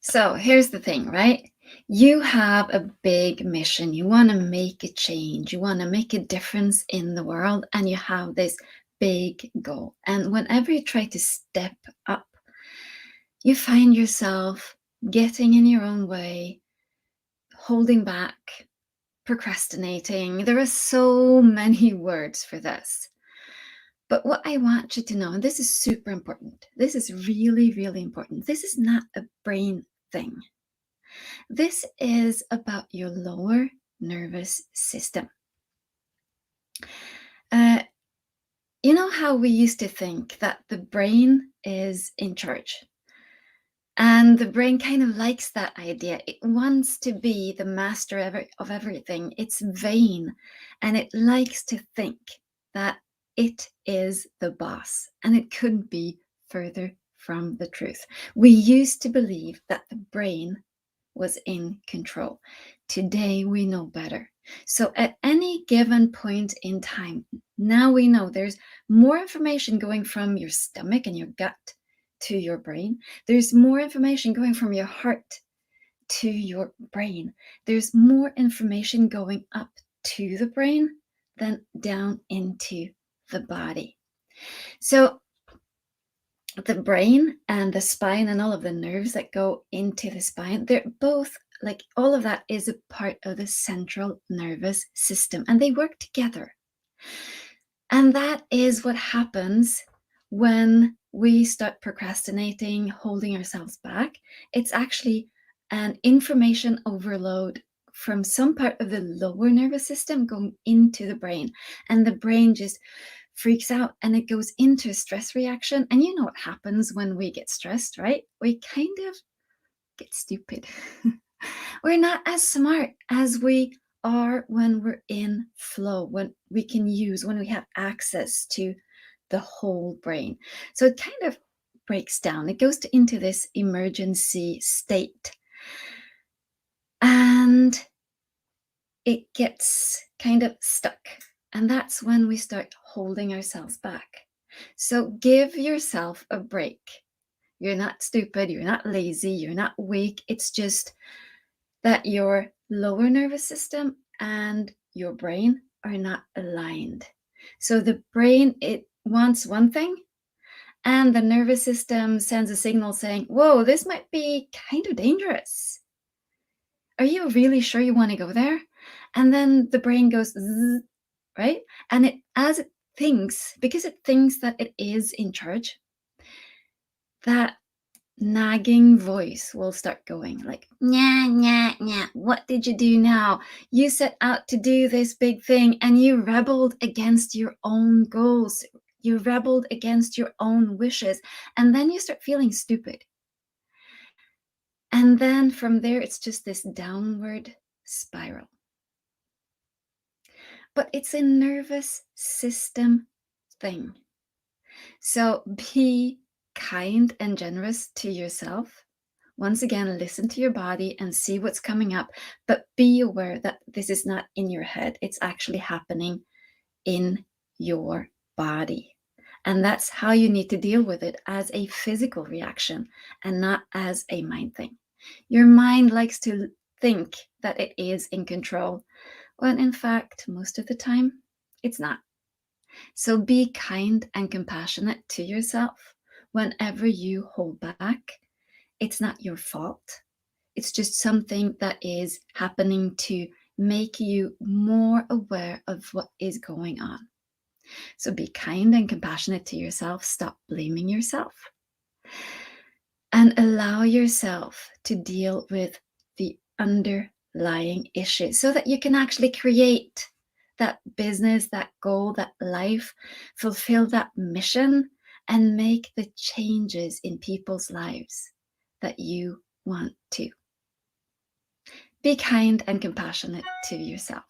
So here's the thing, right? You have a big mission. You want to make a change. You want to make a difference in the world, and you have this big goal. And whenever you try to step up, you find yourself getting in your own way, holding back, procrastinating. There are so many words for this. But what I want you to know, and this is super important, this is really, really important. This is not a brain thing. This is about your lower nervous system. Uh, you know how we used to think that the brain is in charge? And the brain kind of likes that idea. It wants to be the master of everything. It's vain and it likes to think that it is the boss. And it couldn't be further from the truth. We used to believe that the brain was in control. Today we know better. So at any given point in time, now we know there's more information going from your stomach and your gut to your brain. There's more information going from your heart to your brain. There's more information going up to the brain than down into the body. So the brain and the spine and all of the nerves that go into the spine, they're both like all of that is a part of the central nervous system and they work together. And that is what happens when we start procrastinating, holding ourselves back. It's actually an information overload from some part of the lower nervous system going into the brain. And the brain just freaks out and it goes into a stress reaction. And you know what happens when we get stressed, right? We kind of get stupid. We're not as smart as we are when we're in flow, when we have access to the whole brain. So it kind of breaks down. It goes into this emergency state. And it gets kind of stuck. And that's when we start holding ourselves back. So give yourself a break. You're not stupid, you're not lazy, you're not weak. It's just that your lower nervous system and your brain are not aligned. So the brain, it wants one thing, and the nervous system sends a signal saying, whoa, this might be kind of dangerous. Are you really sure you want to go there? And then the brain goes, zzz, right? And as it thinks, because it thinks that it is in charge, that nagging voice will start going like, nah, nah, nah, what did you do now? You set out to do this big thing and you rebelled against your own goals. You rebelled against your own wishes. And then you start feeling stupid. And then from there, it's just this downward spiral. But it's a nervous system thing. So be kind and generous to yourself. Once again, listen to your body and see what's coming up, but be aware that this is not in your head. It's actually happening in your body. And that's how you need to deal with it, as a physical reaction and not as a mind thing. Your mind likes to think that it is in control, when in fact, most of the time, it's not. So be kind and compassionate to yourself whenever you hold back. It's not your fault. It's just something that is happening to make you more aware of what is going on. So be kind and compassionate to yourself. Stop blaming yourself. And allow yourself to deal with the underlying issues so that you can actually create that business, that goal, that life, fulfill that mission, and make the changes in people's lives that you want to. Be kind and compassionate to yourself.